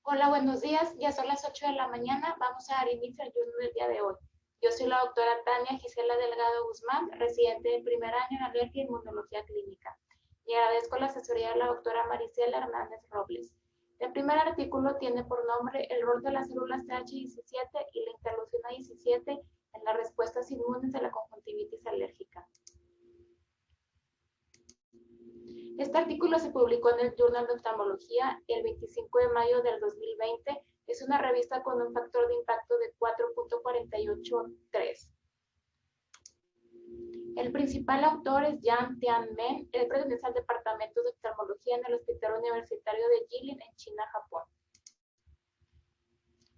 Hola, buenos días. Ya son las 8 de la mañana. Vamos a dar inicio al journal del día de hoy. Yo soy la doctora Tania Gisela Delgado Guzmán, residente de primer año en Alergia e Inmunología Clínica. Y agradezco la asesoría de la doctora Maricela Hernández Robles. El primer artículo tiene por nombre el rol de las células TH17 y la interleucina 17 en las respuestas inmunes de la conjuntivitis alérgica. Este artículo se publicó en el Journal de Oftalmología el 25 de mayo del 2020. Es una revista con un factor de impacto de 4.483. El principal autor es Yang Tianmen. Él pertenece al Departamento de Oftalmología en el Hospital Universitario de Jilin en China, Japón.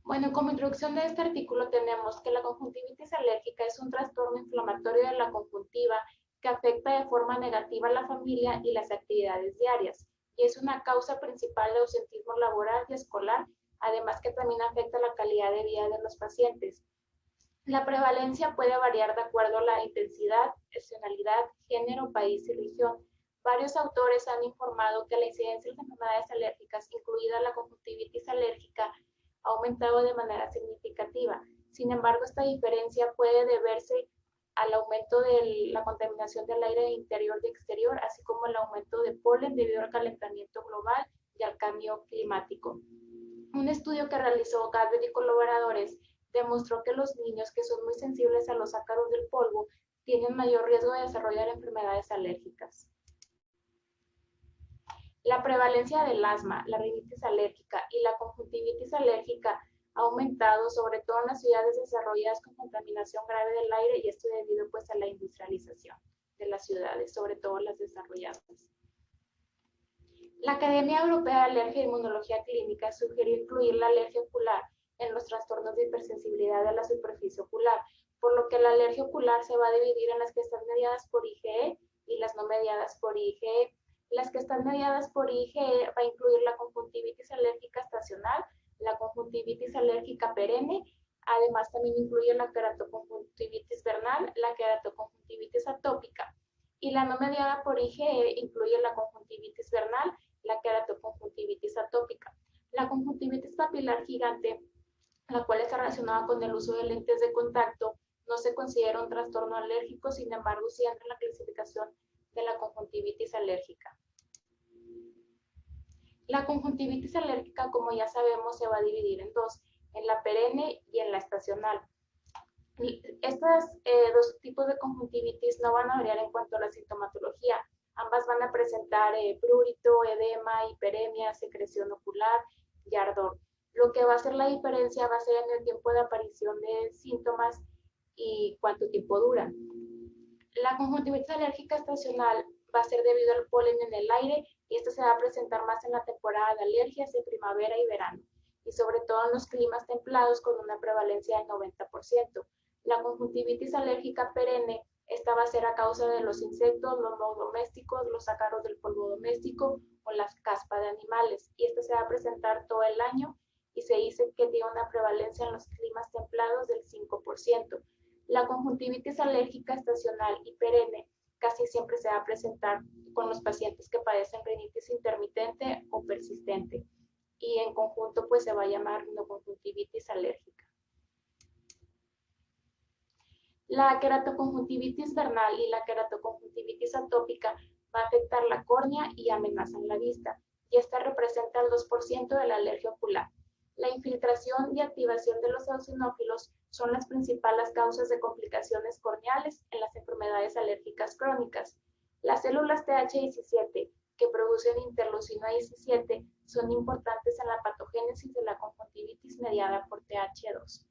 Bueno, como introducción de este artículo tenemos que la conjuntivitis alérgica es un trastorno inflamatorio de la conjuntiva que afecta de forma negativa a la familia y las actividades diarias, y es una causa principal de ausentismo laboral y escolar, además que también afecta la calidad de vida de los pacientes. La prevalencia puede variar de acuerdo a la intensidad, nacionalidad, género, país y región. Varios autores han informado que la incidencia de enfermedades alérgicas, incluida la conjuntivitis alérgica, ha aumentado de manera significativa. Sin embargo, esta diferencia puede deberse al aumento de la contaminación del aire interior y exterior, así como el aumento de polen debido al calentamiento global y al cambio climático. Un estudio que realizó Gadget y colaboradores demostró que los niños que son muy sensibles a los ácaros del polvo tienen mayor riesgo de desarrollar enfermedades alérgicas. La prevalencia del asma, la rinitis alérgica y la conjuntivitis alérgica ha aumentado, sobre todo en las ciudades desarrolladas con contaminación grave del aire, y esto debido pues a la industrialización de las ciudades, sobre todo las desarrolladas. La Academia Europea de Alergia e Inmunología Clínica sugirió incluir la alergia ocular en los trastornos de hipersensibilidad de la superficie ocular, por lo que la alergia ocular se va a dividir en las que están mediadas por IgE y las no mediadas por IgE. Las que están mediadas por IgE va a incluir la conjuntivitis alérgica estacional, la conjuntivitis alérgica perenne, además también incluye la queratoconjuntivitis vernal, la queratoconjuntivitis atópica, y la no mediada por IgE incluye la conjuntivitis vernal, la queratoconjuntivitis atópica. La conjuntivitis papilar gigante, la cual está relacionada con el uso de lentes de contacto, no se considera un trastorno alérgico, sin embargo, sí entra en la clasificación de la conjuntivitis alérgica. La conjuntivitis alérgica, como ya sabemos, se va a dividir en dos, en la perenne y en la estacional. Estos dos tipos de conjuntivitis no van a variar en cuanto a la sintomatología. Ambas van a presentar prurito, edema, hiperemia, secreción ocular y ardor. Lo que va a hacer la diferencia va a ser en el tiempo de aparición de síntomas y cuánto tiempo duran. La conjuntivitis alérgica estacional va a ser debido al polen en el aire, y esto se va a presentar más en la temporada de alergias de primavera y verano, y sobre todo en los climas templados con una prevalencia del 90%. La conjuntivitis alérgica perenne, esta va a ser a causa de los insectos, los no domésticos, los ácaros del polvo doméstico o las caspas de animales, y esta se va a presentar todo el año, y se dice que tiene una prevalencia en los climas templados del 5%. La conjuntivitis alérgica estacional y perenne casi siempre se va a presentar con los pacientes que padecen rinitis intermitente o persistente, y en conjunto pues se va a llamar rinoconjuntivitis alérgica. La queratoconjuntivitis vernal y la queratoconjuntivitis atópica va a afectar la córnea y amenazan la vista, y esta representa el 2% de la alergia ocular. La infiltración y activación de los eosinófilos son las principales causas de complicaciones corneales en las enfermedades alérgicas crónicas. Las células TH17 que producen interleucina 17 son importantes en la patogénesis de la conjuntivitis mediada por TH2.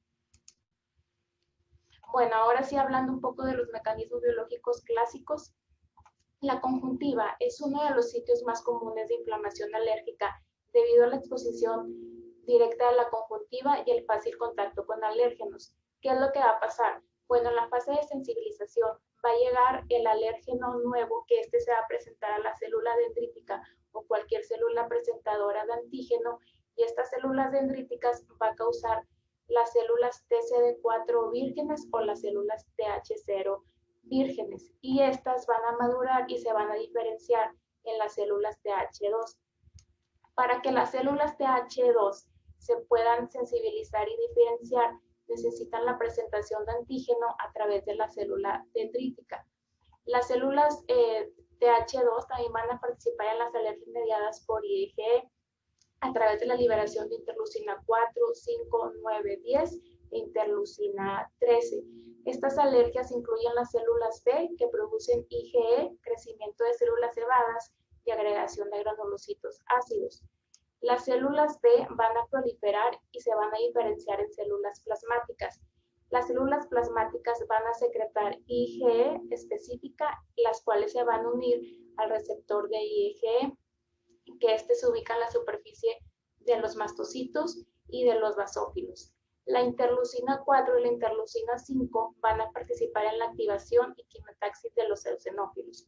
Bueno, ahora sí, hablando un poco de los mecanismos biológicos clásicos, la conjuntiva es uno de los sitios más comunes de inflamación alérgica debido a la exposición directa de la conjuntiva y el fácil contacto con alérgenos. ¿Qué es lo que va a pasar? Bueno, en la fase de sensibilización va a llegar el alérgeno nuevo, que este se va a presentar a la célula dendrítica o cualquier célula presentadora de antígeno, y estas células dendríticas va a causar las células TCD4 vírgenes o las células TH0 vírgenes, y estas van a madurar y se van a diferenciar en las células TH2. Para que las células TH2 se puedan sensibilizar y diferenciar, necesitan la presentación de antígeno a través de la célula dendrítica. Las células TH2 también van a participar en las alergias mediadas por IgE a través de la liberación de interleucina 4, 5, 9, 10 e interleucina 13. Estas alergias incluyen las células B, que producen IgE, crecimiento de células cebadas y agregación de granulocitos ácidos. Las células B van a proliferar y se van a diferenciar en células plasmáticas. Las células plasmáticas van a secretar IgE específica, las cuales se van a unir al receptor de IgE, que se ubica en la superficie de los mastocitos y de los basófilos. La interleucina 4 y la interleucina 5 van a participar en la activación y quimiotaxis de los eosinófilos.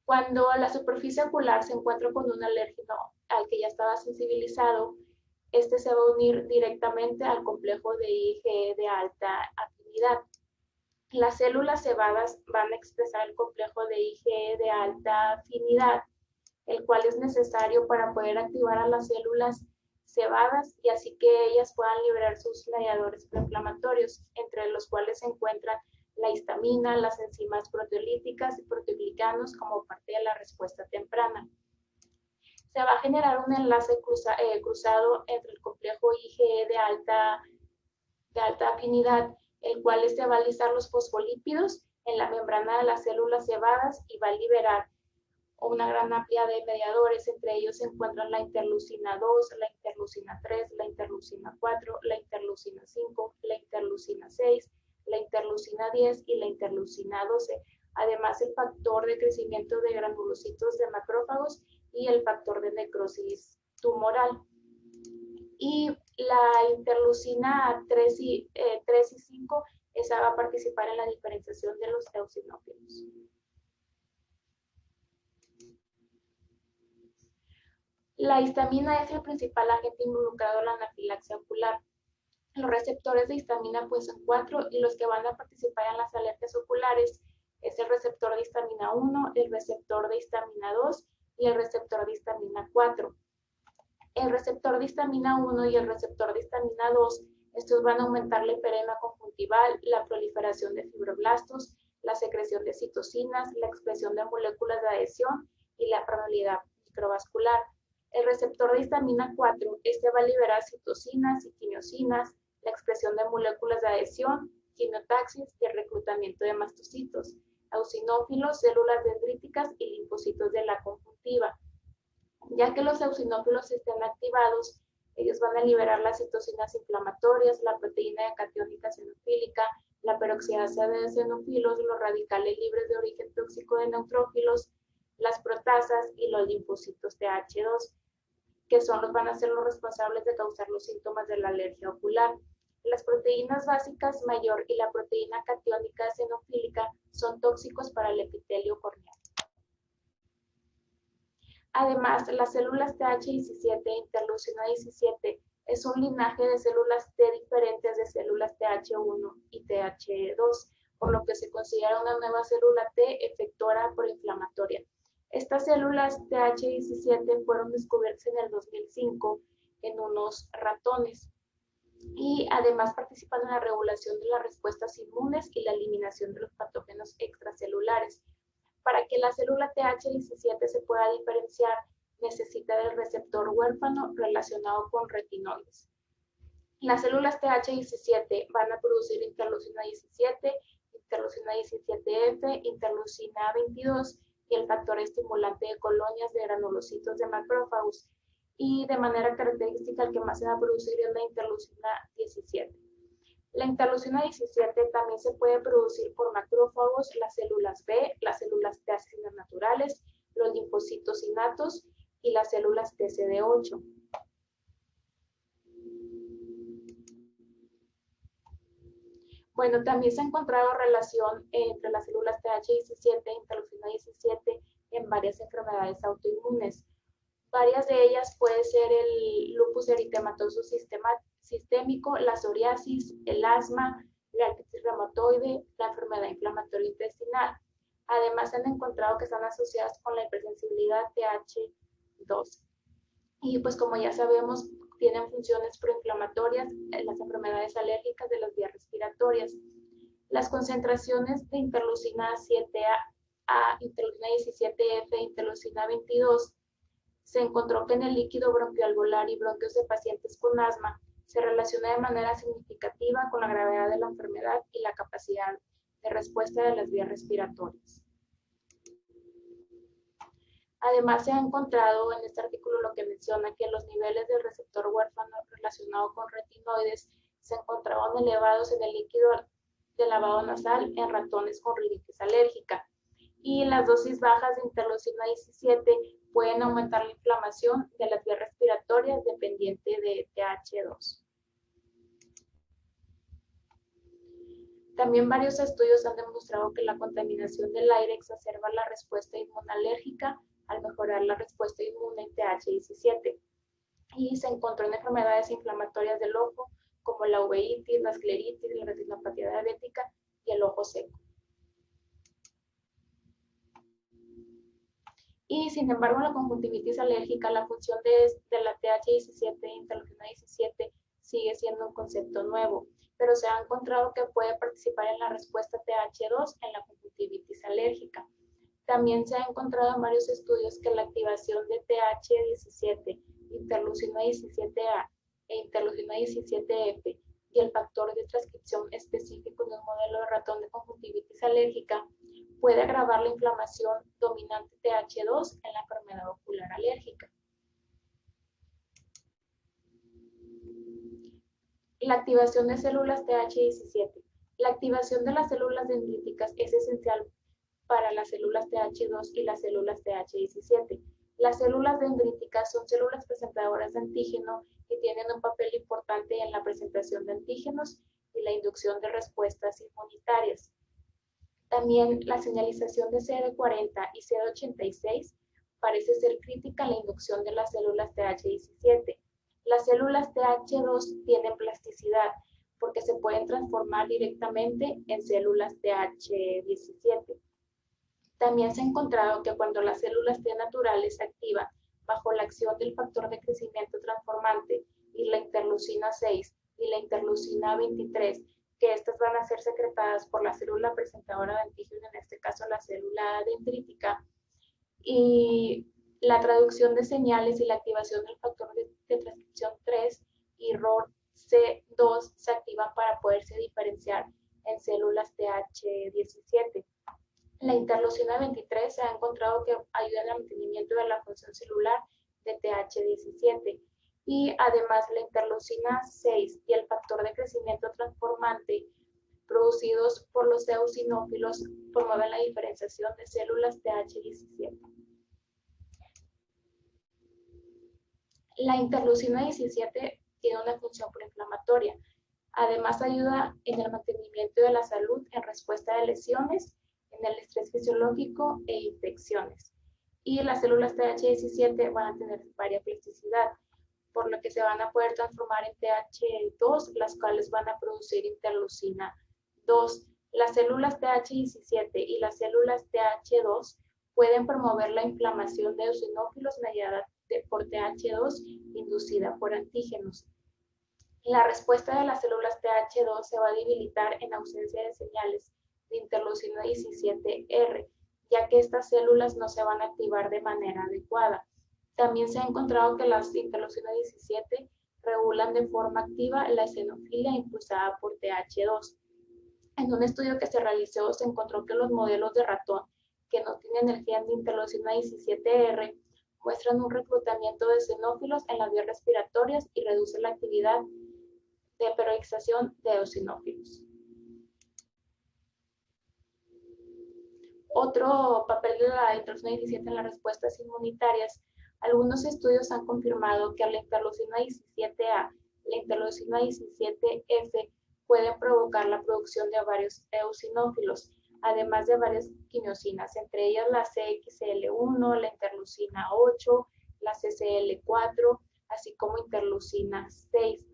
Cuando la superficie ocular se encuentra con un alérgeno al que ya estaba sensibilizado, este se va a unir directamente al complejo de IgE de alta afinidad. Las células cebadas van a expresar el complejo de IgE de alta afinidad, el cual es necesario para poder activar a las células cebadas y así que ellas puedan liberar sus mediadores proinflamatorios, entre los cuales se encuentran la histamina, las enzimas proteolíticas y proteoglicanos como parte de la respuesta temprana. Se va a generar un enlace cruzado entre el complejo IgE de alta afinidad, el cual va a lisar los fosfolípidos en la membrana de las células cebadas y va a liberar una gran amplia de mediadores. Entre ellos se encuentran la interleucina 2, la interleucina 3, la interleucina 4, la interleucina 5, la interleucina 6, la interleucina 10 y la interleucina 12. Además, el factor de crecimiento de granulocitos de macrófagos y el factor de necrosis tumoral. Y la interleucina 3 y 5, esa va a participar en la diferenciación de los eosinófilos. La histamina es el principal agente involucrado en la anafilaxia ocular. Los receptores de histamina pues son 4 y los que van a participar en las alergias oculares es el receptor de histamina 1, el receptor de histamina 2 y el receptor de histamina 4. El receptor de histamina 1 y el receptor de histamina 2, estos van a aumentar la hiperemia conjuntival, la proliferación de fibroblastos, la secreción de citocinas, la expresión de moléculas de adhesión y la permeabilidad microvascular. El receptor de histamina 4, va a liberar citocinas y quimiosinas, la expresión de moléculas de adhesión, quimiotaxis y el reclutamiento de mastocitos, eosinófilos, células dendríticas y linfocitos de la conjuntiva. Ya que los eosinófilos estén activados, ellos van a liberar las citocinas inflamatorias, la proteína catiónica eosinofílica, la peroxidasa de eosinofilos, los radicales libres de origen tóxico de neutrófilos, las proteasas y los linfocitos TH2, que van a ser los responsables de causar los síntomas de la alergia ocular. Las proteínas básicas mayor y la proteína catiónica eosinofílica son tóxicos para el epitelio corneal. Además, las células TH17 e interleucina 17 es un linaje de células T diferentes de células TH1 y TH2, por lo que se considera una nueva célula T efectora proinflamatoria. Estas células TH17 fueron descubiertas en el 2005 en unos ratones y además participan en la regulación de las respuestas inmunes y la eliminación de los patógenos extracelulares. Para que la célula TH17 se pueda diferenciar, necesita del receptor huérfano relacionado con retinoides. Las células TH17 van a producir interleucina 17, interleucina 17F, interleucina 22 y el factor estimulante de colonias de granulocitos de macrófagos. Y de manera característica, el que más se va a producir es la interleucina 17. La interleucina 17 también se puede producir por macrófagos, las células B, las células T asesinas naturales, los linfocitos innatos y las células TCD8. Bueno, también se ha encontrado relación entre las células TH17 e interleucina 17 en varias enfermedades autoinmunes. Varias de ellas puede ser el lupus eritematoso sistémico, la psoriasis, el asma, la artritis reumatoide, la enfermedad inflamatoria intestinal. Además, se han encontrado que están asociadas con la hipersensibilidad TH2. Y pues como ya sabemos, tienen funciones proinflamatorias en las enfermedades alérgicas de las vías respiratorias. Las concentraciones de interleucina 7A, interleucina 17F e interleucina 22 se encontró que en el líquido bronquialveolar y bronquios de pacientes con asma se relaciona de manera significativa con la gravedad de la enfermedad y la capacidad de respuesta de las vías respiratorias. Además, se ha encontrado en este artículo lo que menciona que los niveles del receptor huérfano relacionado con retinoides se encontraban elevados en el líquido de lavado nasal en ratones con rinitis alérgica. Y las dosis bajas de interleucina 17 pueden aumentar la inflamación de las vías respiratorias dependiente de TH2. También varios estudios han demostrado que la contaminación del aire exacerba la respuesta inmunológica al mejorar la respuesta inmune en TH17. Y se encontró en enfermedades inflamatorias del ojo, como la uveitis, la escleritis, la retinopatía diabética y el ojo seco. Y sin embargo, en la conjuntivitis alérgica, la función de la TH17 e interleucina 17 sigue siendo un concepto nuevo, pero se ha encontrado que puede participar en la respuesta TH2 en la conjuntivitis alérgica. También se ha encontrado en varios estudios que la activación de TH17, interleucina 17A e interleucina 17F y el factor de transcripción específico de un modelo de ratón de conjuntivitis alérgica puede agravar la inflamación dominante TH2 en la enfermedad ocular alérgica. La activación de células TH17. La activación de las células dendríticas es esencial para las células TH2 y las células TH17. Las células dendríticas son células presentadoras de antígeno que tienen un papel importante en la presentación de antígenos y la inducción de respuestas inmunitarias. También la señalización de CD40 y CD86 parece ser crítica a la inducción de las células TH17. Las células TH2 tienen plasticidad porque se pueden transformar directamente en células TH17. También se ha encontrado que cuando las células T naturales se activan bajo la acción del factor de crecimiento transformante y la interleucina 6 y la interleucina 23, que estas van a ser secretadas por la célula presentadora de antígeno, en este caso la célula dendrítica, y la traducción de señales y la activación del factor de transcripción 3 y ROR-C2 se activan para poderse diferenciar en células TH17. La interleucina 23 se ha encontrado que ayuda en el mantenimiento de la función celular de TH17 y además la interleucina 6 y el factor de crecimiento transformante producidos por los eosinófilos promueven la diferenciación de células TH17. La interleucina 17 tiene una función proinflamatoria. Además ayuda en el mantenimiento de la salud en respuesta de lesiones, en el estrés fisiológico e infecciones. Y las células TH17 van a tener variaplasticidad, por lo que se van a poder transformar en TH2, las cuales van a producir interleucina 2. Las células TH17 y las células TH2 pueden promover la inflamación de eosinófilos mediada por TH2 inducida por antígenos. La respuesta de las células TH2 se va a debilitar en ausencia de señales de interleucina 17R, ya que estas células no se van a activar de manera adecuada. También se ha encontrado que las interleucina 17 regulan de forma activa la eosinofilia impulsada por TH2. En un estudio que se realizó se encontró que los modelos de ratón que no tienen el gen de interleucina 17R muestran un reclutamiento de eosinófilos en las vías respiratorias y reduce la actividad de peroxidación de eosinófilos. Otro papel de la interleucina 17 en las respuestas inmunitarias. Algunos estudios han confirmado que la interleucina 17A, la interleucina 17F pueden provocar la producción de varios eosinófilos, además de varias quimiosinas, entre ellas la CXCL1, la interleucina 8, la CCL4, así como interleucina 6.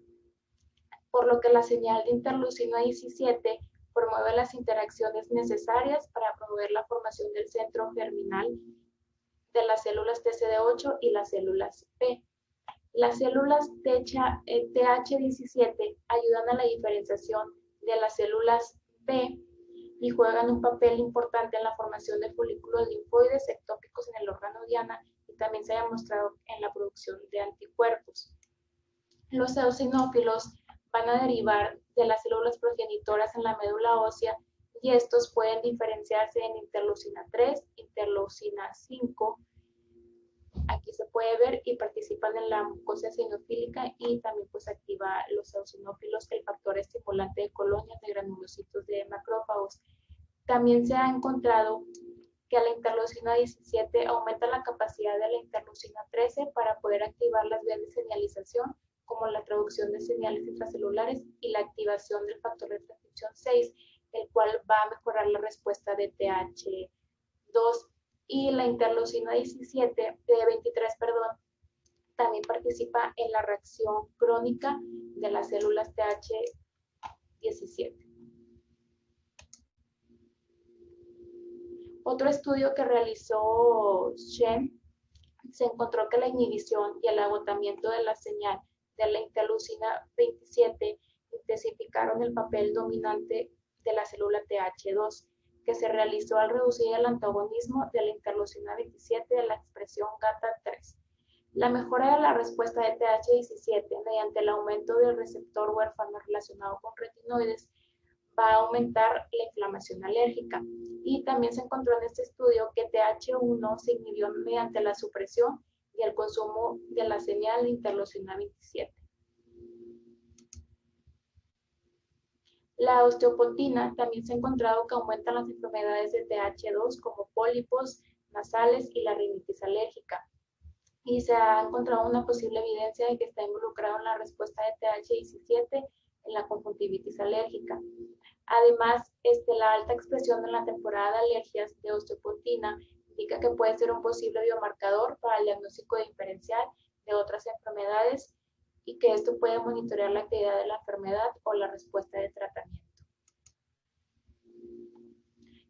Por lo que la señal de interleucina 17 promueve las interacciones necesarias para promover la formación del centro germinal de las células TCD8 y las células P. Las células TH17 ayudan a la diferenciación de las células B y juegan un papel importante en la formación de folículos linfoides ectópicos en el órgano diana y también se ha demostrado en la producción de anticuerpos. Los eosinófilos van a derivar de las células progenitoras en la médula ósea y estos pueden diferenciarse en interleucina 3, interleucina 5, aquí se puede ver, y participan en la mucosa eosinofílica y también pues activa los eosinófilos el factor estimulante de colonias de granulocitos de macrófagos. También se ha encontrado que la interleucina 17 aumenta la capacidad de la interleucina 13 para poder activar las vías de señalización, como la traducción de señales intracelulares y la activación del factor de transcripción 6, el cual va a mejorar la respuesta de TH2. Y la interleucina 23, también participa en la reacción crónica de las células TH17. Otro estudio que realizó Shen se encontró que la inhibición y el agotamiento de la señal de la interleucina 27 intensificaron el papel dominante de la célula TH2, que se realizó al reducir el antagonismo de la interleucina 27 de la expresión GATA3. La mejora de la respuesta de TH17 mediante el aumento del receptor huérfano relacionado con retinoides va a aumentar la inflamación alérgica. Y también se encontró en este estudio que TH1 se inhibió mediante la supresión y el consumo de la señal de interleucina 27. La osteopontina también se ha encontrado que aumenta las enfermedades de TH2 como pólipos nasales y la rinitis alérgica. Y se ha encontrado una posible evidencia de que está involucrado en la respuesta de TH17 en la conjuntivitis alérgica. Además, la alta expresión en la temporada de alergias de osteopontina indica que puede ser un posible biomarcador para el diagnóstico diferencial de otras enfermedades y que esto puede monitorear la actividad de la enfermedad o la respuesta de tratamiento.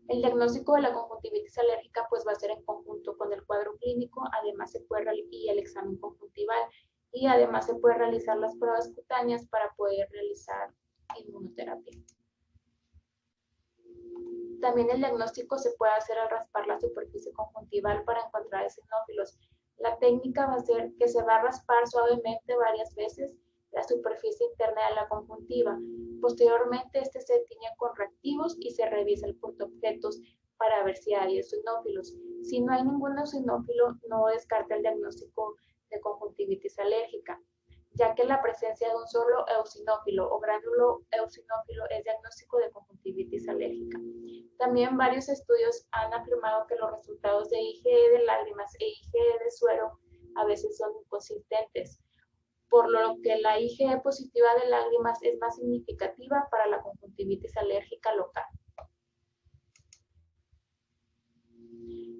El diagnóstico de la conjuntivitis alérgica pues va a ser en conjunto con el cuadro clínico, además se puede y el examen conjuntival, y además se puede realizar las pruebas cutáneas para poder realizar inmunoterapia. También el diagnóstico se puede hacer al raspar la superficie conjuntival para encontrar eosinófilos. La técnica va a ser que se va a raspar suavemente varias veces la superficie interna de la conjuntiva. Posteriormente, se tiñe con reactivos y se revisa el portaobjetos para ver si hay eosinófilos. Si no hay ningún eosinófilo, no descarta el diagnóstico de conjuntivitis alérgica, ya que la presencia de un solo eosinófilo o gránulo eosinófilo es diagnóstico de conjuntivitis alérgica. También varios estudios han afirmado que los resultados de IgE de lágrimas e IgE de suero a veces son inconsistentes, por lo que la IgE positiva de lágrimas es más significativa para la conjuntivitis alérgica local.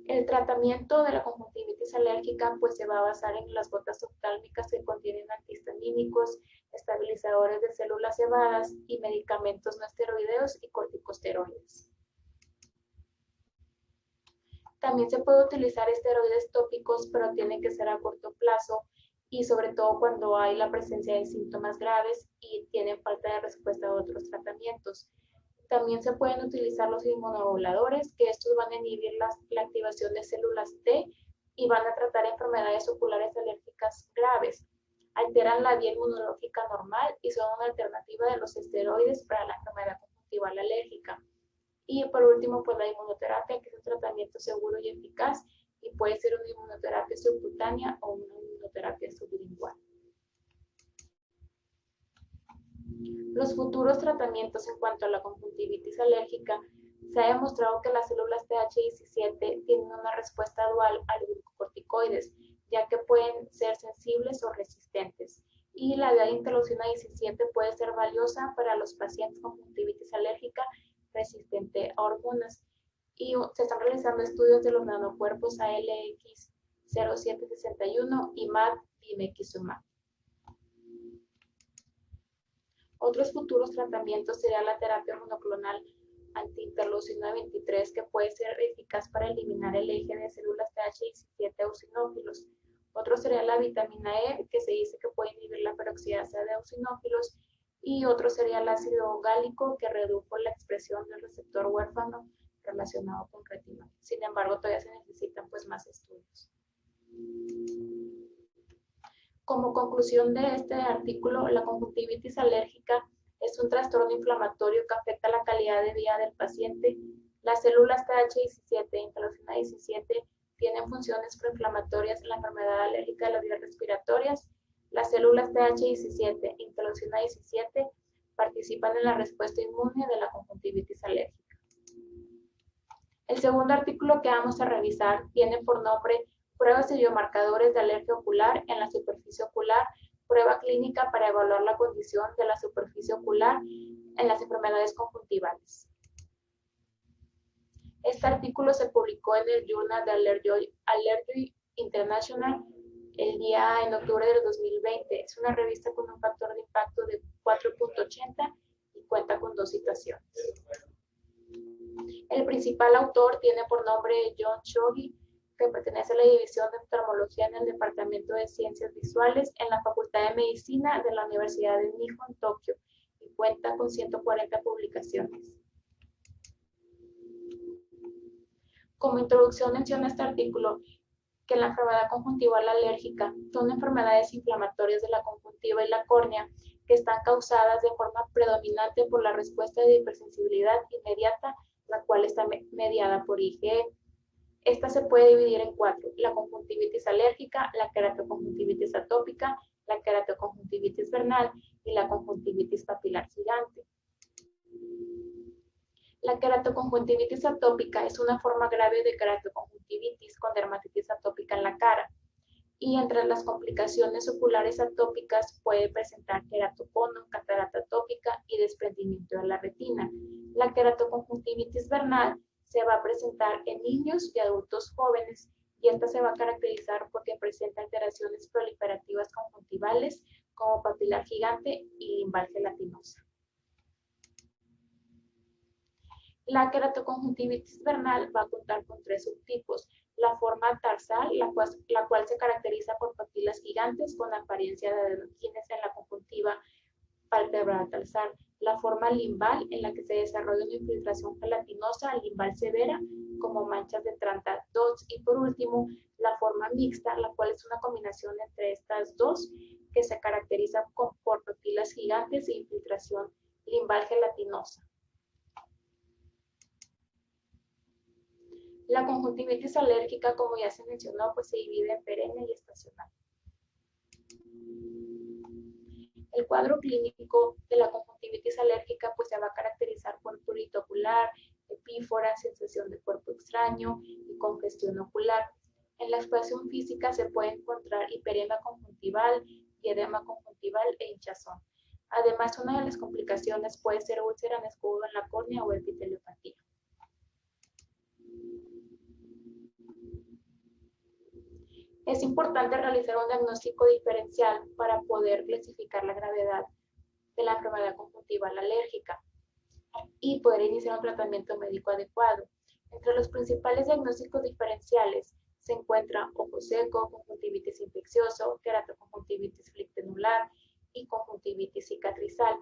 El tratamiento de la conjuntivitis alérgica pues se va a basar en las gotas oftálmicas que contienen antihistamínicos, estabilizadores de células cebadas y medicamentos no esteroideos y corticosteroides. También se puede utilizar esteroides tópicos, pero tienen que ser a corto plazo y sobre todo cuando hay la presencia de síntomas graves y tienen falta de respuesta a otros tratamientos. También se pueden utilizar los inmunomoduladores, que estos van a inhibir la activación de células T y van a tratar enfermedades oculares alérgicas graves. Alteran la vía inmunológica normal y son una alternativa de los esteroides para la enfermedad conjuntival alérgica. Y por último, pues la inmunoterapia, que es un tratamiento seguro y eficaz y puede ser una inmunoterapia subcutánea o una inmunoterapia sublingual. Los futuros tratamientos en cuanto a la conjuntivitis alérgica, se ha demostrado que las células TH17 tienen una respuesta dual a los glucocorticoides, ya que pueden ser sensibles o resistentes. Y la vía de interleucina 17 puede ser valiosa para los pacientes con conjuntivitis alérgica resistente a hormonas. Y se están realizando estudios de los nanocuerpos ALX0761 y MAD-bimekizumab. Otros futuros tratamientos sería la terapia monoclonal antiinterleucina 23, que puede ser eficaz para eliminar el eje de células TH17 eosinófilos, Otro sería la vitamina E, que se dice que puede inhibir la peroxidasa de eosinófilos, y otro sería el ácido gálico, que redujo la expresión del receptor huérfano relacionado con retinol. Sin embargo, todavía se necesitan pues más estudios. Como conclusión de este artículo, la conjuntivitis alérgica es un trastorno inflamatorio que afecta la calidad de vida del paciente. Las células TH17 e interleucina 17 tienen funciones proinflamatorias en la enfermedad alérgica de las vías respiratorias. Las células TH17 e interleucina 17 participan en la respuesta inmune de la conjuntivitis alérgica. El segundo artículo que vamos a revisar tiene por nombre Pruebas y biomarcadores de alergia ocular en la superficie ocular, prueba clínica para evaluar la condición de la superficie ocular en las enfermedades conjuntivales. Este artículo se publicó en el Journal de Allergy International en octubre del 2020. Es una revista con un factor de impacto de 4.80 y cuenta con 2 citaciones. El principal autor tiene por nombre John Shogi, que pertenece a la División de Oftalmología en el Departamento de Ciencias Visuales en la Facultad de Medicina de la Universidad de Nihon, Tokio, y cuenta con 140 publicaciones. Como introducción menciona este artículo que la enfermedad conjuntival alérgica son enfermedades inflamatorias de la conjuntiva y la córnea que están causadas de forma predominante por la respuesta de hipersensibilidad inmediata, la cual está mediada por IgE. Esta se puede dividir en 4, la conjuntivitis alérgica, la queratoconjuntivitis atópica, la queratoconjuntivitis vernal y la conjuntivitis papilar gigante. La queratoconjuntivitis atópica es una forma grave de queratoconjuntivitis con dermatitis atópica en la cara, y entre las complicaciones oculares atópicas puede presentar queratocono, catarata atópica y desprendimiento de la retina. La queratoconjuntivitis vernal se va a presentar en niños y adultos jóvenes, y esta se va a caracterizar porque presenta alteraciones proliferativas conjuntivales como papilar gigante y limbal gelatinosa. La queratoconjuntivitis vernal va a contar con 3 subtipos. La forma tarsal, la cual se caracteriza por papilas gigantes con apariencia de adenomquines en la conjuntiva palpebral tarsal. La forma limbal, en la que se desarrolla una infiltración gelatinosa limbal severa, como manchas de Trantat dots. Y por último, la forma mixta, la cual es una combinación entre estas dos, que se caracteriza por papilas gigantes e infiltración limbal gelatinosa. La conjuntivitis alérgica, como ya se mencionó, pues se divide en perenne y estacional. El cuadro clínico de la conjuntivitis alérgica pues se va a caracterizar por prurito ocular, epífora, sensación de cuerpo extraño y congestión ocular. En la exploración física se puede encontrar hiperemia conjuntival, diedema conjuntival e hinchazón. Además, una de las complicaciones puede ser úlcera en escudo en la córnea o epiteliopatía. Es importante realizar un diagnóstico diferencial para poder clasificar la gravedad de la enfermedad conjuntival alérgica y poder iniciar un tratamiento médico adecuado. Entre los principales diagnósticos diferenciales se encuentra ojo seco, conjuntivitis infeccioso, queratoconjuntivitis flictenular y conjuntivitis cicatrizal.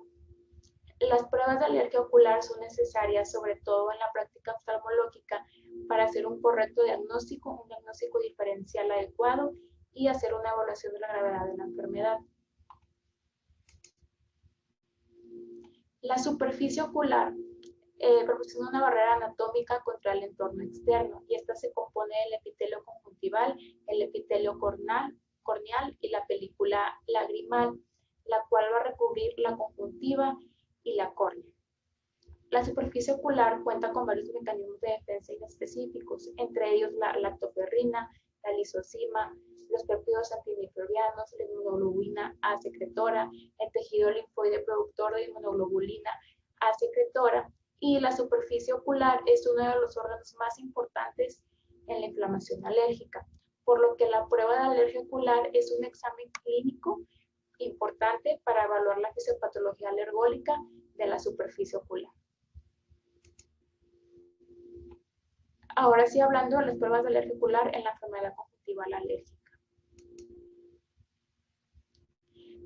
Las pruebas de alergia ocular son necesarias, sobre todo en la práctica oftalmológica, para hacer un correcto diagnóstico, un diagnóstico diferencial adecuado y hacer una evaluación de la gravedad de la enfermedad. La superficie ocular proporciona una barrera anatómica contra el entorno externo, y esta se compone del epitelio conjuntival, el epitelio corneal y la película lagrimal, la cual va a recubrir la conjuntiva y la córnea. La superficie ocular cuenta con varios mecanismos de defensa inespecíficos, entre ellos la lactoferrina, la lisozima, los péptidos antimicrobianos, la inmunoglobulina A secretora, el tejido linfoide productor de inmunoglobulina A secretora, y la superficie ocular es uno de los órganos más importantes en la inflamación alérgica, por lo que la prueba de alergia ocular es un examen clínico importante para evaluar la fisiopatología alergólica de la superficie ocular. Ahora sí, hablando de las pruebas de alergia ocular en la enfermedad conjuntival alérgica.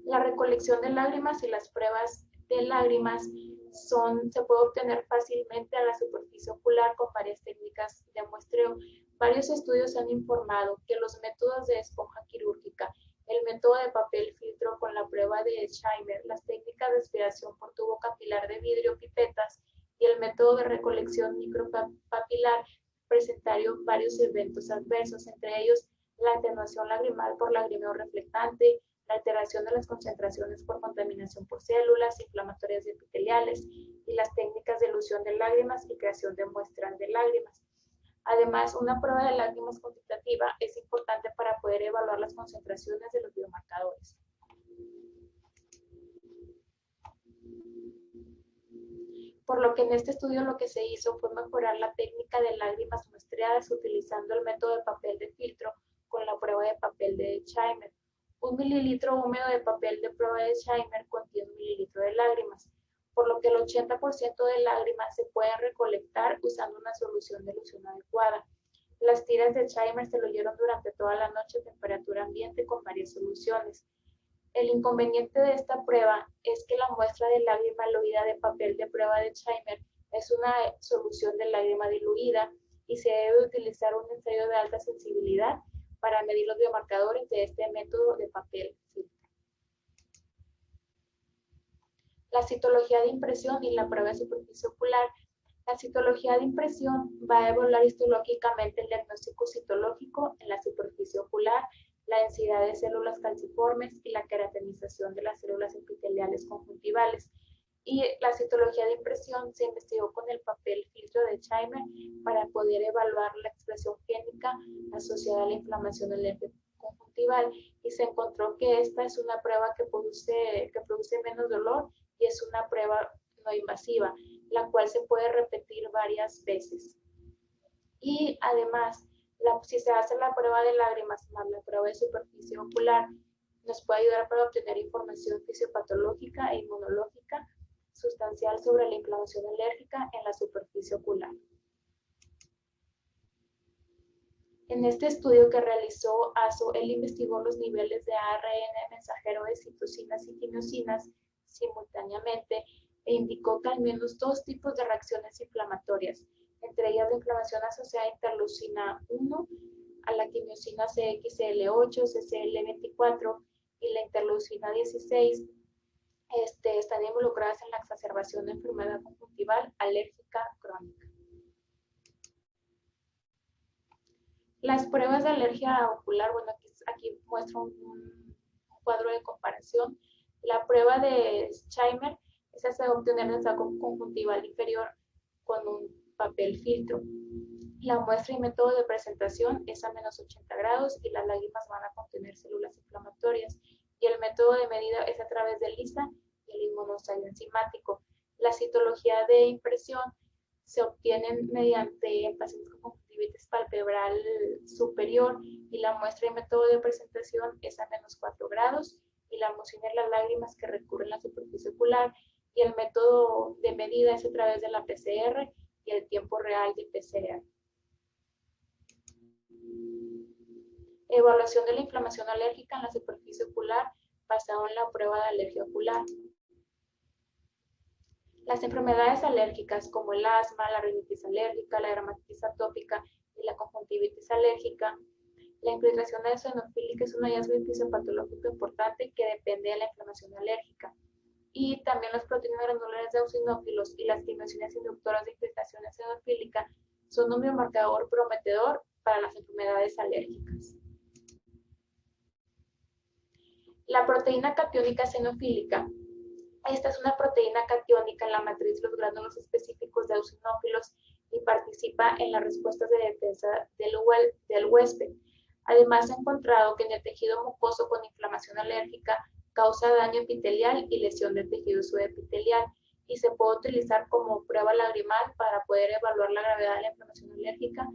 La recolección de lágrimas y las pruebas de lágrimas se puede obtener fácilmente a la superficie ocular con varias técnicas de muestreo. Varios estudios han informado que los métodos de esponja quirúrgica, el método de papel filtro con la prueba de Scheimer, las técnicas de aspiración por tubo capilar de vidrio, pipetas y el método de recolección micropapilar presentaron varios eventos adversos, entre ellos la atenuación lagrimal por lagrimeo reflectante, la alteración de las concentraciones por contaminación por células inflamatorias epiteliales y las técnicas de elusión de lágrimas y creación de muestras de lágrimas. Además, una prueba de lágrimas cuantitativa es importante para poder evaluar las concentraciones de los biomarcadores. Por lo que en este estudio lo que se hizo fue mejorar la técnica de lágrimas muestreadas utilizando el método de papel de filtro con la prueba de papel de Scheimer. 1 mililitro húmedo de papel de prueba de Scheimer contiene 1 mililitro de lágrimas, por lo que el 80% de lágrimas se pueden recolectar usando una solución de elusión adecuada. Las tiras de Scheimer se diluyeron durante toda la noche a temperatura ambiente con varias soluciones. El inconveniente de esta prueba es que la muestra de lágrima diluida de papel de prueba de Scheimer es una solución de lágrima diluida y se debe utilizar un ensayo de alta sensibilidad para medir los biomarcadores de este método de papel filtro. La citología de impresión y la prueba de superficie ocular. La citología de impresión va a evaluar histológicamente el diagnóstico citológico en la superficie ocular, la densidad de células calciformes y la queratinización de las células epiteliales conjuntivales. Y la citología de impresión se investigó con el papel filtro de Scheimer para poder evaluar la expresión génica asociada a la inflamación alérgica conjuntival y se encontró que esta es una prueba que produce menos dolor y es una prueba no invasiva, la cual se puede repetir varias veces. Y además, si se hace la prueba de lágrimas más la prueba de superficie ocular, nos puede ayudar para obtener información fisiopatológica e inmunológica sustancial sobre la inflamación alérgica en la superficie ocular. En este estudio que realizó ASO, él investigó los niveles de ARN mensajero de citocinas y quimiosinas simultáneamente e indicó que al menos 2 tipos de reacciones inflamatorias, entre ellas la inflamación asociada a interleucina 1, a la quimiosina CXCL8, CCL24 y la interleucina 16, están involucradas en la exacerbación de enfermedad conjuntival alérgica crónica. Las pruebas de alergia ocular, bueno, aquí muestro un cuadro de comparación. La prueba de Scheimer, esa se va a obtener en el saco conjuntival inferior con un papel filtro. La muestra y método de presentación es a menos 80 grados y las lágrimas van a contener células inflamatorias. Y el método de medida es a través de lisa y el inmunosayo enzimático. La citología de impresión se obtiene mediante pacientes con conjuntivitis palpebral superior y la muestra y método de presentación es a menos 4 grados y la mucina y las lágrimas que recurren a la superficie ocular y el método de medida es a través de la PCR y el tiempo real de PCR. Evaluación de la inflamación alérgica en la superficie ocular basado en la prueba de alergia ocular. Las enfermedades alérgicas como el asma, la rinitis alérgica, la dermatitis atópica y la conjuntivitis alérgica. La infiltración eosinofílica es un hallazgo fisiopatológico importante que depende de la inflamación alérgica. Y también las proteínas granulares de eosinófilos y las quimiosinas inductoras de infiltración eosinofílica son un biomarcador prometedor para las enfermedades alérgicas. La proteína catiónica eosinofílica. Esta es una proteína catiónica en la matriz de los gránulos específicos de eosinófilos y participa en las respuestas de defensa del huésped. Además, se ha encontrado que en el tejido mucoso con inflamación alérgica causa daño epitelial y lesión del tejido subepitelial y se puede utilizar como prueba lagrimal para poder evaluar la gravedad de la inflamación alérgica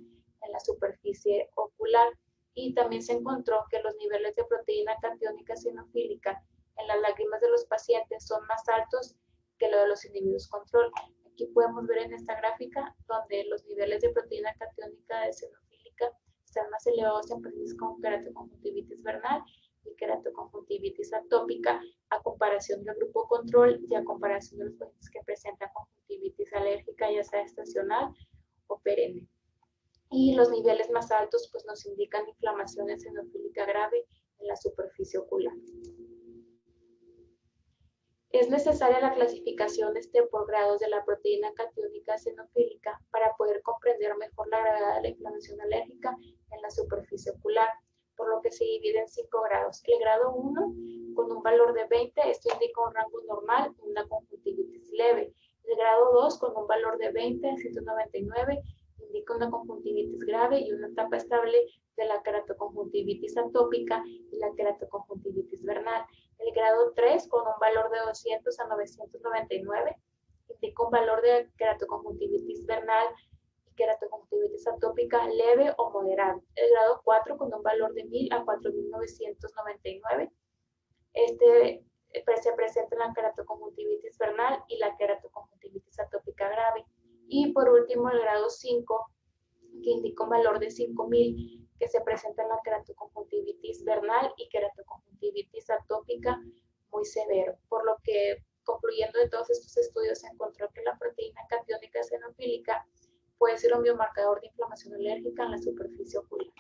en la superficie ocular. Y también se encontró que los niveles de proteína catiónica eosinofílica en las lágrimas de los pacientes son más altos que lo de los individuos control. Aquí podemos ver en esta gráfica donde los niveles de proteína catiónica eosinofílica están más elevados en pacientes con queratoconjuntivitis vernal y queratoconjuntivitis atópica a comparación del grupo control y a comparación de los pacientes que presentan conjuntivitis alérgica, ya sea estacional o perenne. Y los niveles más altos pues nos indican inflamación eosinofílica grave en la superficie ocular. Es necesaria la clasificación por grados de la proteína catiónica eosinofílica para poder comprender mejor la gravedad de la inflamación alérgica en la superficie ocular, por lo que se divide en 5 grados. El grado 1, con un valor de 20, esto indica un rango normal, una conjuntivitis leve. El grado 2, con un valor de 20 a 199, indica una conjuntivitis grave y una etapa estable de la queratoconjuntivitis atópica y la queratoconjuntivitis vernal. El grado 3, con un valor de 200 a 999, indica un valor de queratoconjuntivitis vernal y queratoconjuntivitis atópica leve o moderada. El grado 4, con un valor de 1000 a 4999, se presenta la queratoconjuntivitis vernal y la queratoconjuntivitis atópica grave. Y por último, el grado 5, que indica un valor de 5000, que se presenta en la queratoconjuntivitis vernal y queratoconjuntivitis atópica muy severo. Por lo que, concluyendo de todos estos estudios, se encontró que la proteína catiónica eosinofílica puede ser un biomarcador de inflamación alérgica en la superficie ocular.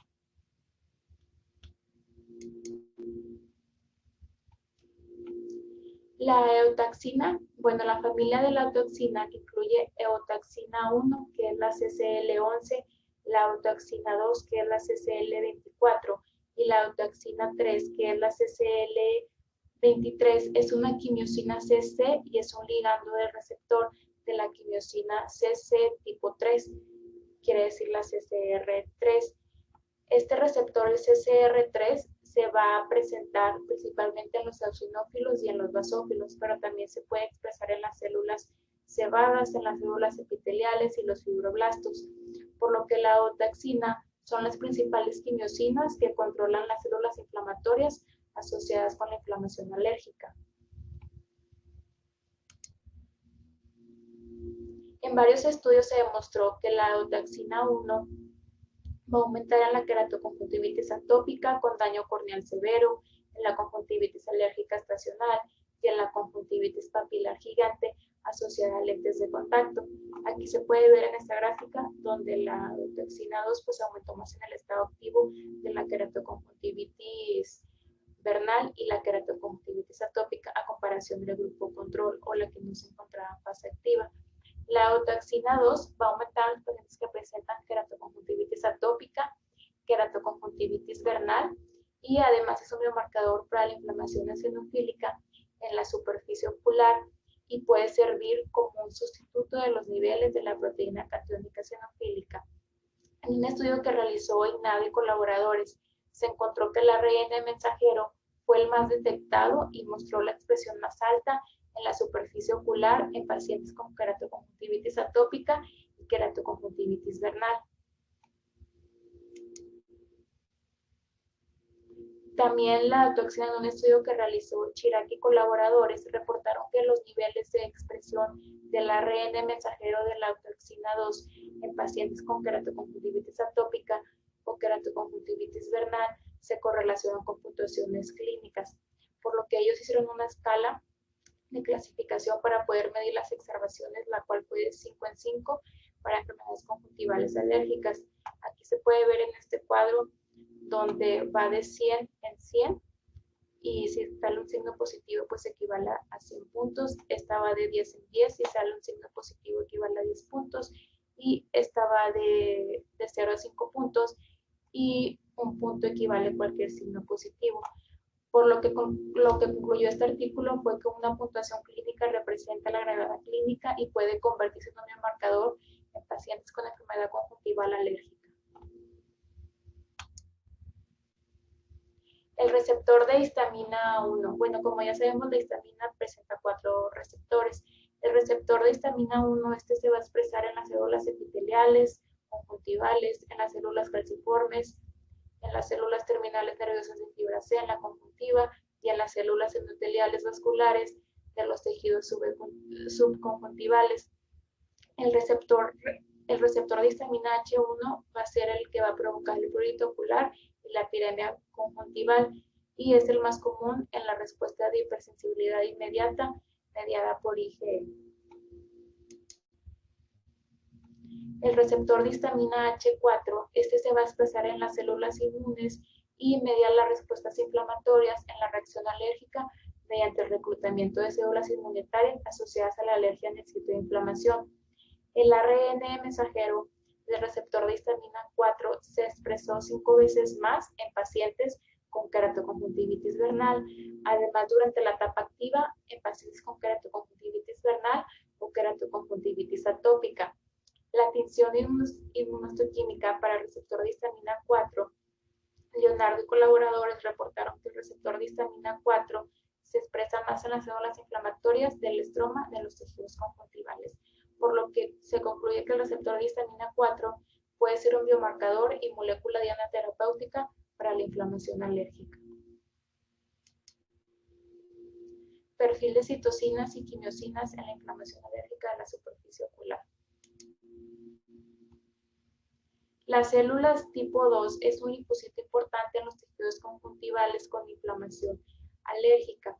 La eotaxina, la familia de la eotaxina incluye eotaxina 1, que es la CCL11, la eotaxina 2, que es la CCL24, y la eotaxina 3, que es la CCL23. Es una quimiosina CC y es un ligando del receptor de la quimiosina CC tipo 3, quiere decir la CCR3. Este receptor, el CCR3, se va a presentar principalmente en los eosinófilos y en los basófilos, pero también se puede expresar en las células cebadas, en las células epiteliales y los fibroblastos, por lo que la eotaxina son las principales quimiosinas que controlan las células inflamatorias asociadas con la inflamación alérgica. En varios estudios se demostró que la eotaxina 1 va a aumentar en la queratoconjuntivitis atópica con daño corneal severo, en la conjuntivitis alérgica estacional y en la conjuntivitis papilar gigante asociada a lentes de contacto. Aquí se puede ver en esta gráfica donde la eotaxina 2 pues aumentó más en el estado activo de la queratoconjuntivitis vernal y la queratoconjuntivitis atópica a comparación del grupo control o la que no se encontraba en fase activa. La eotaxina 2 va a aumentar en los pacientes que presentan queratoconjuntivitis atópica, queratoconjuntivitis vernal y además es un biomarcador para la inflamación eosinofílica en la superficie ocular y puede servir como un sustituto de los niveles de la proteína catiónica eosinofílica. En un estudio que realizó INADO y colaboradores, se encontró que el ARN mensajero fue el más detectado y mostró la expresión más alta en la superficie ocular en pacientes con queratoconjuntivitis atópica y queratoconjuntivitis vernal. También la toxina en un estudio que realizó Chirac y colaboradores reportaron que los niveles de expresión del ARN mensajero de la toxina 2 en pacientes con queratoconjuntivitis atópica o queratoconjuntivitis vernal se correlacionan con puntuaciones clínicas, por lo que ellos hicieron una escala de clasificación para poder medir las exacerbaciones, la cual fue de 5 en 5 para enfermedades conjuntivales alérgicas. Aquí se puede ver en este cuadro donde va de 100 en 100 y si sale un signo positivo pues equivale a 100 puntos, esta va de 10 en 10 y sale un signo positivo equivale a 10 puntos y esta va de 0 a 5 puntos y un punto equivale a cualquier signo positivo. Por lo que concluyó este artículo fue que una puntuación clínica representa la gravedad clínica y puede convertirse en un biomarcador en pacientes con enfermedad conjuntival alérgica. El receptor de histamina 1. Como ya sabemos, la histamina presenta 4 receptores. El receptor de histamina 1, se va a expresar en las células epiteliales, conjuntivales, en las células calciformes, en las células terminales nerviosas de fibra C, en la conjuntiva y en las células endoteliales vasculares de los tejidos subconjuntivales. El receptor de histamina H1 va a ser el que va a provocar el prurito ocular y la epidemia conjuntival y es el más común en la respuesta de hipersensibilidad inmediata mediada por IgE. El receptor de histamina H4, este se va a expresar en las células inmunes y mediar las respuestas inflamatorias en la reacción alérgica mediante el reclutamiento de células inmunitarias asociadas a la alergia en el sitio de inflamación. El ARN mensajero del receptor de histamina 4 se expresó 5 veces más en pacientes con keratoconjuntivitis vernal, además durante la etapa activa en pacientes con keratoconjuntivitis vernal o keratoconjuntivitis atópica. La tinción inmunohistoquímica para el receptor de histamina 4, Leonardo y colaboradores reportaron que el receptor de histamina 4 se expresa más en las células inflamatorias del estroma de los tejidos conjuntivales, por lo que se concluye que el receptor de histamina 4 puede ser un biomarcador y molécula diana terapéutica para la inflamación alérgica. Perfil de citocinas y quimiosinas en la inflamación alérgica de la superficie ocular. Las células tipo 2 es un linfocito importante en los tejidos conjuntivales con inflamación alérgica,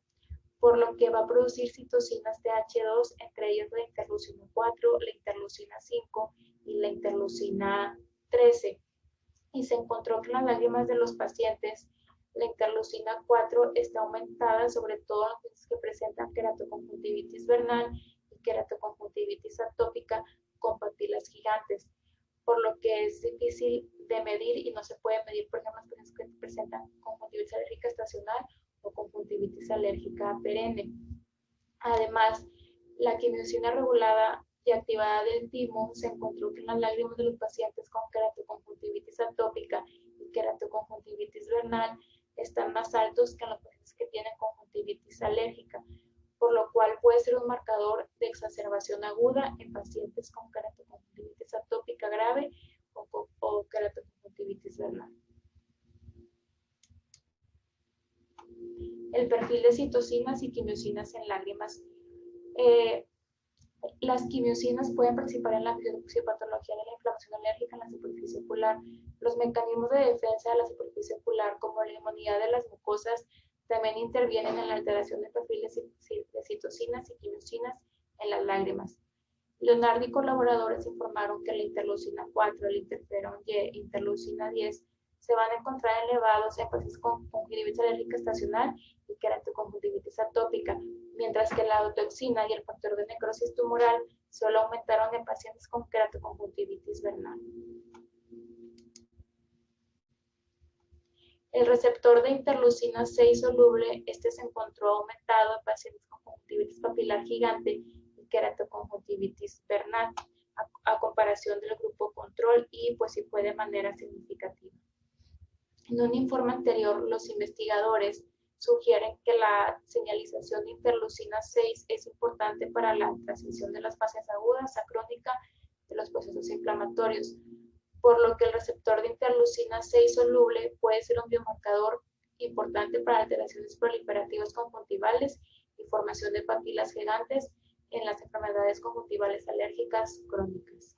por lo que va a producir citocinas TH2, entre ellas la interleucina 4, la interleucina 5 y la interleucina 13. Y se encontró que en las lágrimas de los pacientes la interleucina 4 está aumentada, sobre todo en los pacientes que presentan keratoconjuntivitis vernal y keratoconjuntivitis atópica con papilas gigantes, por lo que es difícil de medir y no se puede medir, por ejemplo, las pacientes que presentan conjuntivitis alérgica estacional o conjuntivitis alérgica perenne. Además, la quimiosina regulada y activada del timo se encontró que en las lágrimas de los pacientes con keratoconjuntivitis atópica y keratoconjuntivitis vernal están más altos que en los pacientes que tienen conjuntivitis alérgica, por lo cual puede ser un marcador de exacerbación aguda en pacientes con keratoconjuntivitis atópica grave o keratoconjuntivitis vernal. El perfil de citocinas y quimiosinas en lágrimas. Las quimiosinas pueden participar en la fisiopatología de la inflamación alérgica en la superficie ocular. Los mecanismos de defensa de la superficie ocular, como la inmunidad de las mucosas, también intervienen en la alteración del perfil de citocinas y quimiosinas en las lágrimas. Leonardo y colaboradores informaron que la interleucina 4, el interferón Y e interleucina 10 se van a encontrar elevados en pacientes con conjuntivitis alérgica estacional y keratoconjuntivitis atópica, mientras que la autotoxina y el factor de necrosis tumoral solo aumentaron en pacientes con keratoconjuntivitis vernal. El receptor de interleucina 6 soluble, este se encontró aumentado en pacientes con conjuntivitis papilar gigante y keratoconjuntivitis vernal, a comparación del grupo control, y pues sí fue de manera significativa. En un informe anterior, los investigadores sugieren que la señalización de interleucina 6 es importante para la transmisión de las fases agudas a crónica de los procesos inflamatorios, por lo que el receptor de interleucina 6 soluble puede ser un biomarcador importante para alteraciones proliferativas conjuntivales y formación de papilas gigantes en las enfermedades conjuntivales alérgicas crónicas.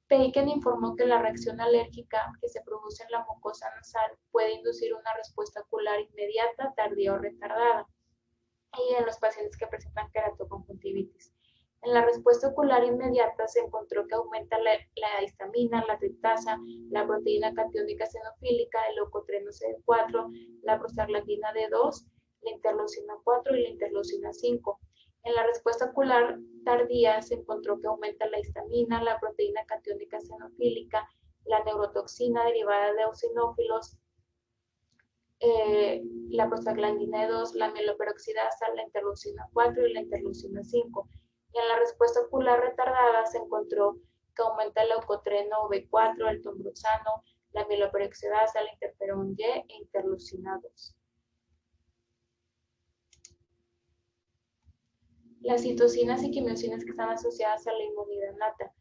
Peiken informó que la reacción alérgica que se produce en la mucosa nasal puede inducir una respuesta ocular inmediata, tardía o retardada, y en los pacientes que presentan keratoconjuntivitis. En la respuesta ocular inmediata se encontró que aumenta la histamina, la tritasa, la proteína catiónica eosinofílica, el leucotrieno CD4, la prostaglandina D2, la interleucina 4 y la interleucina 5. En la respuesta ocular tardía se encontró que aumenta la histamina, la proteína catiónica eosinofílica, la neurotoxina derivada de eosinófilos, la prostaglandina D2, la mieloperoxidasa, la interleucina 4 y la interleucina 5. Y en la respuesta ocular retardada se encontró que aumenta el leucotrieno B4, el tombroxano, la mieloperoxidasa, la interferón Y e interleucina 2. Las citocinas y quimiosinas que están asociadas a la inmunidad innata.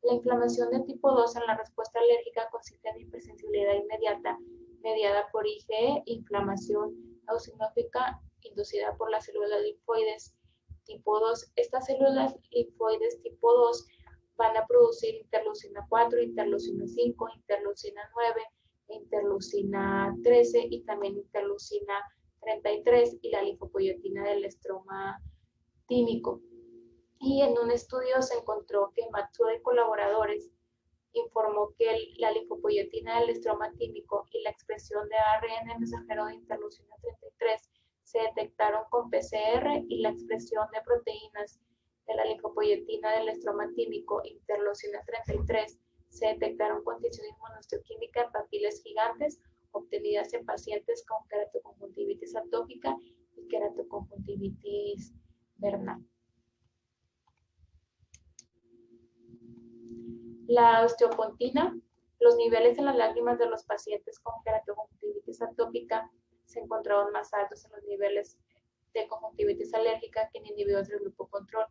La inflamación de tipo 2 en la respuesta alérgica consiste en hipersensibilidad inmediata mediada por IgE, inflamación eosinófica inducida por las células linfoides tipo 2. Estas células linfoides tipo 2 van a producir interleucina 4, interleucina 5, interleucina 9, interleucina 13 y también interleucina 33 y la linfopoietina del estroma tímico. Y en un estudio se encontró que Matsuda y colaboradores informó que la linfopoietina del estroma tímico y la expresión de ARN mensajero de interleucina 33 se detectaron con PCR y la expresión de proteínas de la linfopoietina del estroma tímico interleucina 33 se detectaron con tinción inmunohistoquímica en papilas gigantes obtenidas en pacientes con queratoconjuntivitis atópica y queratoconjuntivitis vernal. La osteopontina, los niveles en las lágrimas de los pacientes con queratoconjuntivitis atópica se encontraron más altos en los niveles de conjuntivitis alérgica que en individuos del grupo control.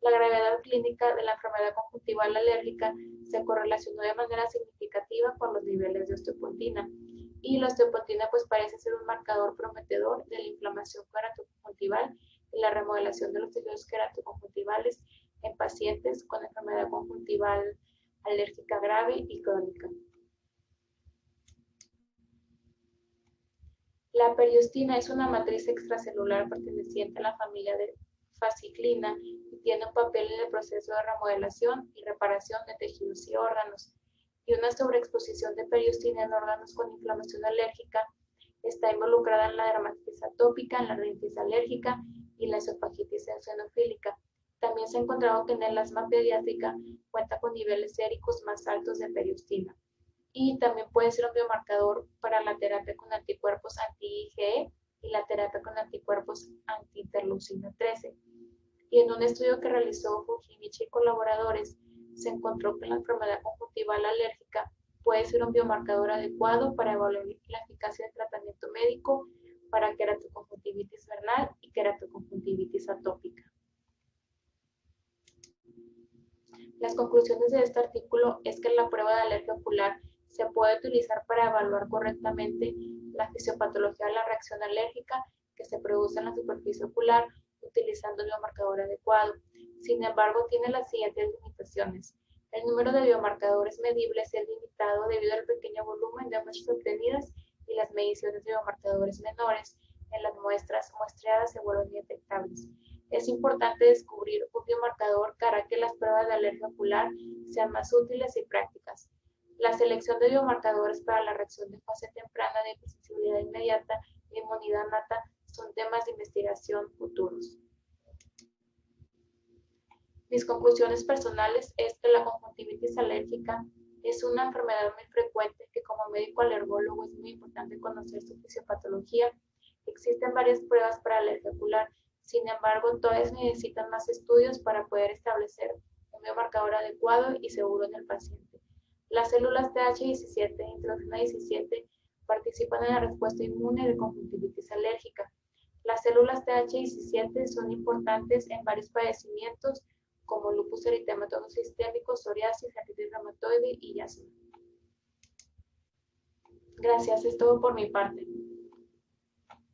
La gravedad clínica de la enfermedad conjuntival alérgica se correlacionó de manera significativa con los niveles de osteopontina. Y la osteopontina pues parece ser un marcador prometedor de la inflamación queratoconjuntival y la remodelación de los tejidos queratoconjuntivales en pacientes con enfermedad conjuntival alérgica grave y crónica. La periostina es una matriz extracelular perteneciente a la familia de fasciclina y tiene un papel en el proceso de remodelación y reparación de tejidos y órganos. Y una sobreexposición de periostina en órganos con inflamación alérgica está involucrada en la dermatitis atópica, en la rinitis alérgica y la esofagitis eosinofílica. También se ha encontrado que en el asma pediátrica cuenta con niveles séricos más altos de periostina. Y también puede ser un biomarcador para la terapia con anticuerpos anti-IgE y la terapia con anticuerpos anti-interleucina 13. Y en un estudio que realizó Fujimichi y colaboradores, se encontró que la enfermedad conjuntival alérgica puede ser un biomarcador adecuado para evaluar la eficacia del tratamiento médico para queratoconjuntivitis vernal y queratoconjuntivitis atópica. Las conclusiones de este artículo es que la prueba de alergia ocular se puede utilizar para evaluar correctamente la fisiopatología de la reacción alérgica que se produce en la superficie ocular utilizando el biomarcador adecuado. Sin embargo, tiene las siguientes limitaciones. El número de biomarcadores medibles es limitado debido al pequeño volumen de muestras obtenidas y las mediciones de biomarcadores menores en las muestras muestreadas se vuelven indetectables. Es importante descubrir un biomarcador que hará que las pruebas de alergia ocular sean más útiles y prácticas. La selección de biomarcadores para la reacción de fase temprana de hipersensibilidad inmediata e inmunidad nata son temas de investigación futuros. Mis conclusiones personales es que la conjuntivitis alérgica es una enfermedad muy frecuente que como médico alergólogo es muy importante conocer su fisiopatología. Existen varias pruebas para alergia ocular. Sin embargo, todas necesitan más estudios para poder establecer un biomarcador adecuado y seguro en el paciente. Las células TH17 e interleucina 17 participan en la respuesta inmune de conjuntivitis alérgica. Las células TH17 son importantes en varios padecimientos como lupus eritematoso sistémico, psoriasis, artritis reumatoide y asma. Gracias, es todo por mi parte.